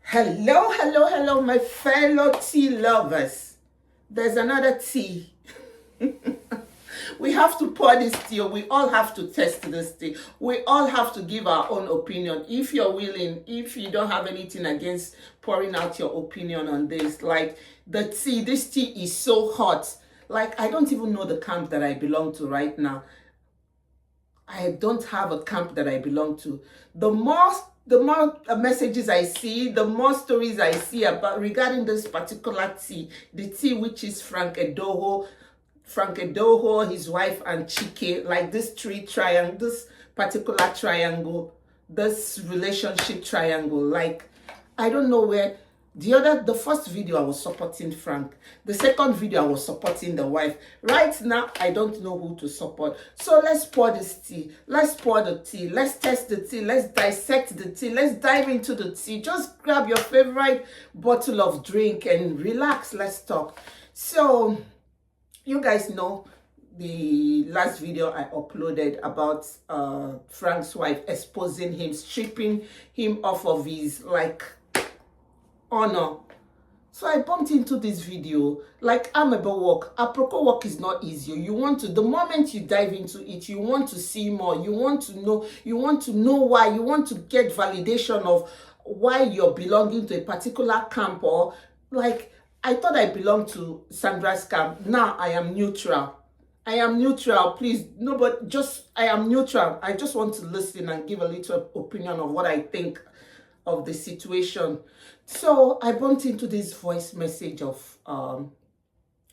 Hello, hello, hello, my fellow tea lovers. There's another tea. We have to pour this tea. We all have to test this tea. We all have to give our own opinion. If you're willing, if you don't have anything against pouring out your opinion on this, like the tea, this tea is so hot. Like, I don't even know the camp that I belong to right now. I don't have a camp that I belong to. The more messages I see, the more stories I see about regarding this particular tea, the tea which is Frank Edoho, his wife, and Chike, like this triangle, this particular triangle, this relationship triangle. Like, I don't know where. The first video I was supporting Frank. The second video I was supporting the wife. Right now, I don't know who to support. So let's pour this tea. Let's pour the tea. Let's test the tea. Let's dissect the tea. Let's dive into the tea. Just grab your favorite bottle of drink and relax. Let's talk. So, you guys know the last video I uploaded about Frank's wife exposing him, stripping him off of his, like, honor. So I bumped into this video. Like, amebo work, aproko work is not easy. You want to, the moment you dive into it, you want to see more. You want to know why. You want to get validation of why you're belonging to a particular camp. Or, like, I thought I belonged to Sandra's camp. Now I am neutral. I am neutral, please. No, but I am neutral. I just want to listen and give a little opinion of what I think of the situation. So I bumped into this voice message of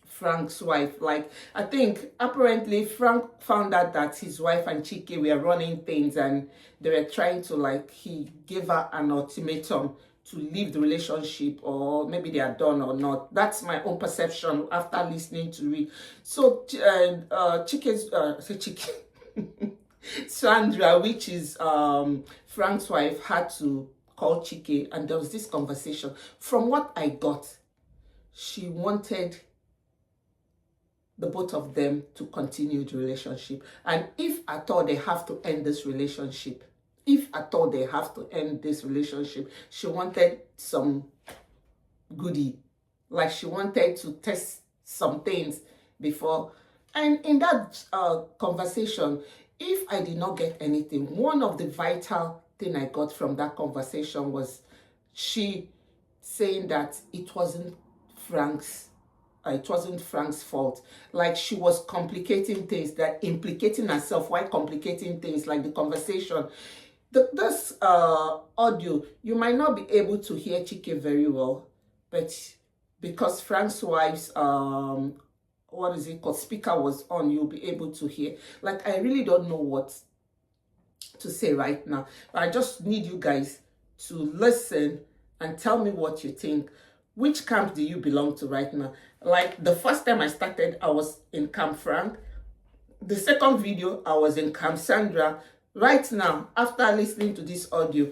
Frank's wife. Like, I think apparently Frank found out that his wife and Chike were running things, and they were trying to, like, he gave her an ultimatum to leave the relationship, or maybe they are done or not. That's my own perception after listening to it. So Sandra, which is Frank's wife, had to call Chike, and there was this conversation. From what I got, she wanted the both of them to continue the relationship, and if at all they have to end this relationship, she wanted some goodie. Like, she wanted to test some things before. And in that conversation, if I did not get anything, one of the vital thing I got from that conversation was she saying that it wasn't Frank's fault. Like, she was complicating things, that implicating herself while complicating things, like the conversation. This audio, you might not be able to hear Chike very well, but because Frank's wife's speaker was on, you'll be able to hear. Like, I really don't know what to say right now, but I just need you guys to listen and tell me what you think. Which camp do you belong to right now? Like, the first time I started, I was in Camp Frank. The second video, I was in Camp Sandra. Right now, after listening to this audio,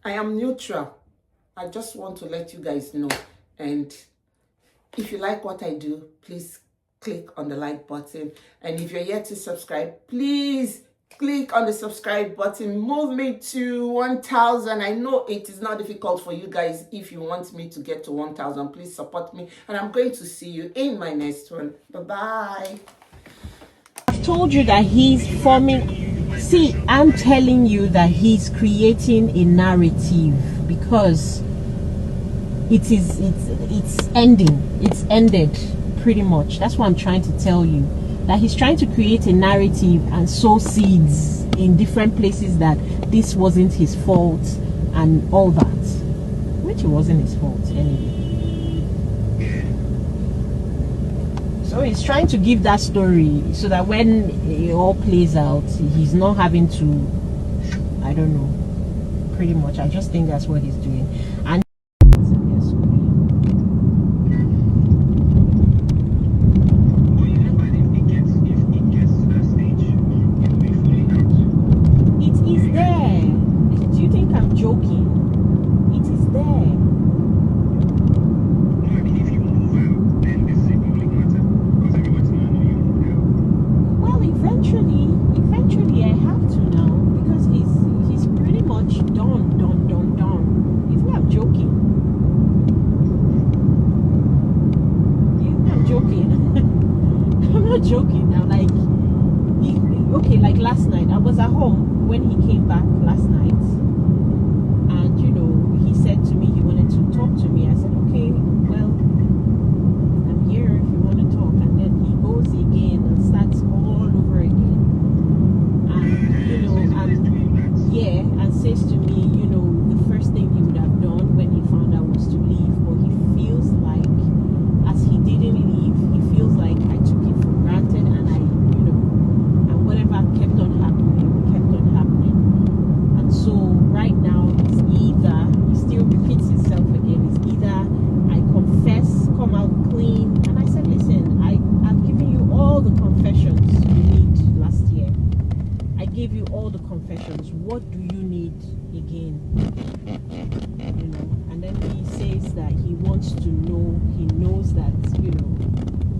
I am neutral. I just want to let you guys know. And if you like what I do, please click on the like button. And if you're yet to subscribe, please click on the subscribe button. Move me to 1,000. I know it is not difficult for you guys. If you want me to get to 1,000, please support me. And I'm going to see you in my next one. Bye-bye. I've told you that he's forming... See, I'm telling you that he's creating a narrative, because it's ending. It's ended, pretty much. That's what I'm trying to tell you. That he's trying to create a narrative and sow seeds in different places that this wasn't his fault and all that, which it wasn't his fault anyway. So he's trying to give that story so that when it all plays out, he's not having to, I don't know, pretty much. I just think that's what he's doing. And eventually I have to now, because he's pretty much done. It's not joking. says to me, you know, the first thing he would have done when he found out was to leave, but he feels like, as he didn't leave, he feels like I took it for granted, and I, you know, and whatever kept on happening. And so right now, it's either, he still repeats himself again, it's either I confess, come out clean, and I said, listen, I've given you all the confessions you need last year. I gave you all the confessions. What do you need again? You know, and then he says that he wants to know, he knows that, you know,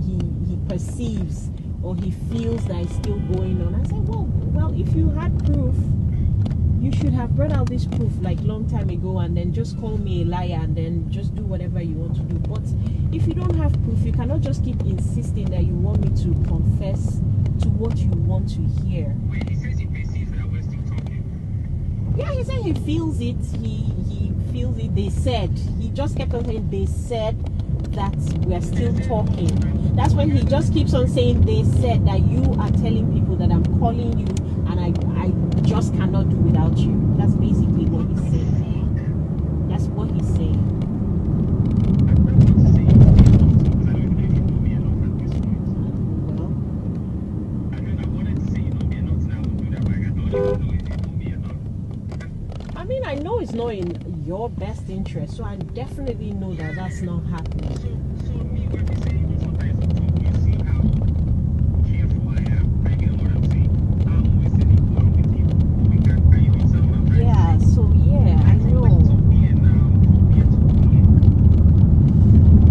he perceives or he feels that it's still going on. I said, well, if you had proof, you should have brought out this proof like long time ago, and then just call me a liar and then just do whatever you want to do. But if you don't have proof, you cannot just keep insisting that you want me to confess to what you want to hear. Wait, he says he perceives that we're still talking. Yeah, he said he feels it. He feels it. They said. He just kept on saying they said that we're still talking. That's when he just keeps on saying they said, that you are telling people that I'm calling you and I just cannot do without you. That's basically what he's saying. That's what he's saying. I mean, I know it's not in your best interest, so I definitely know that that's not happening. So me, when we say sometimes we talk, you see how careful I am. I get what I'm saying. I'm always sitting down with you. Are you understand what I'm trying Yeah, to say? so yeah, I know.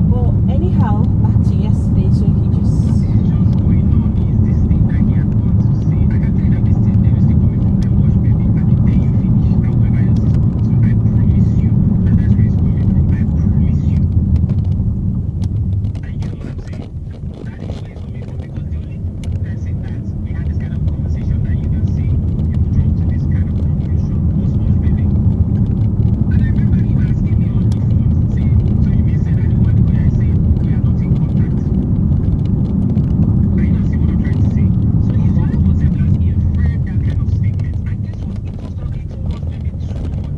Well, anyhow, back to yesterday, so he just... What is just going on is this thing that he had gone to say. I can tell you that this thing, they will still coming from them, watch baby, and the day you finish, however else is going to, I promise you that that's where it's coming from. I promise you. And you know what I'm saying? That is where it's coming from, because the only person that we had this kind of conversation that you can see you drop to this kind of conclusion was watch baby. And I remember him asking me on the phone, saying, so you mean say that the one where I said we are not in contact? I don't see what I'm trying to say. So he's the only one that has inferred that kind of statement. And guess what? It was not, it was maybe too much.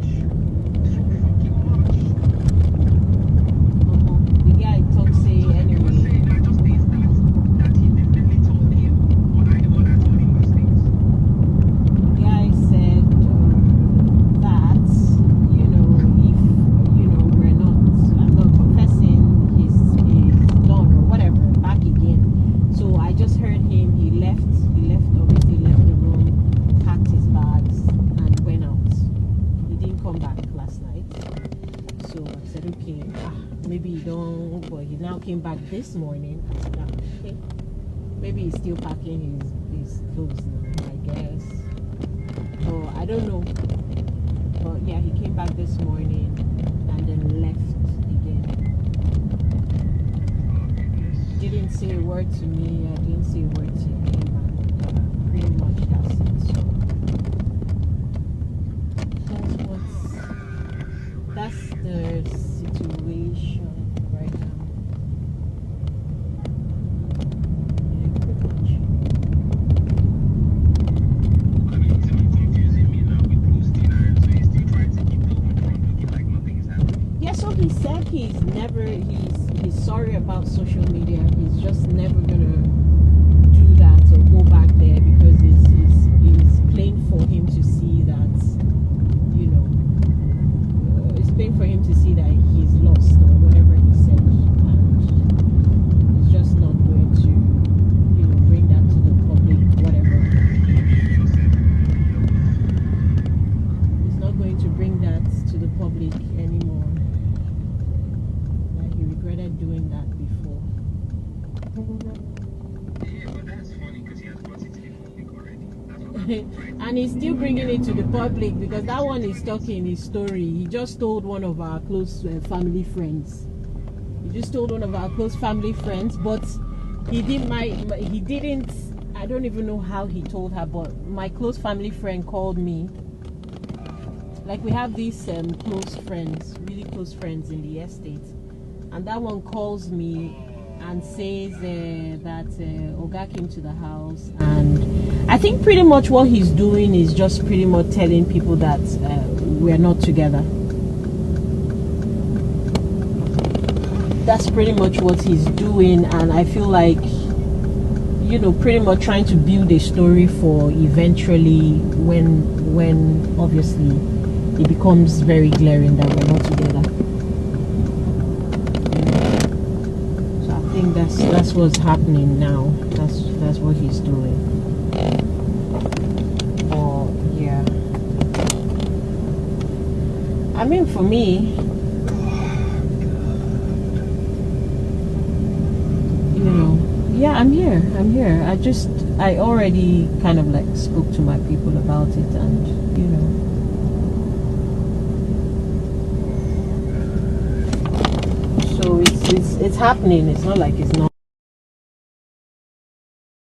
Too fucking much. The guy talks, say, So he was anyway. saying that just things that he definitely told him, but I the one that told him those things. The guy said that, you know, if, you know, I'm not confessing, he's done or whatever, back again. So I just heard him, he obviously left the room, packed his bags and went out. He didn't come back last night. So I said, okay, maybe he don't, but he now came back this morning. I said, okay, maybe he's still packing his clothes now, I guess. Oh, I don't know. But yeah, he came back this morning and then left again. Didn't say a word to me, I didn't say a word to him, and pretty much that's it. So that's the situation right now. Yeah, pretty much. I mean, it's even confusing me now with posting, and so he's still trying to keep the whole front looking like nothing is happening. Yeah, so he said he's sorry about social media. He's just never gonna do that or go back there because it's plain for him to see that, you know, it's plain for him to see that he's lost or whatever he said, and he's just not going to, you know, bring that to the public, whatever. He's not going to bring that to the public anymore. He regretted doing that before. Yeah, but that's funny because he has brought it to the public already. That's what I'm trying to And he's still bringing it to the public because that one is talking his story. He just told one of our close family friends. But he didn't. I don't even know how he told her, but my close family friend called me. Like, we have these close friends, really close friends in the estate, and that one calls me and says that Oga came to the house, and I think pretty much what he's doing is just pretty much telling people that we're not together. That's pretty much what he's doing, and I feel like, you know, pretty much trying to build a story for eventually when obviously it becomes very glaring that we're not together. So I think that's what's happening now. That's what he's doing. Oh yeah. I mean, for me, you know, yeah, I'm here. I already kind of like spoke to my people about it, and you know, so it's happening. It's not like it's not.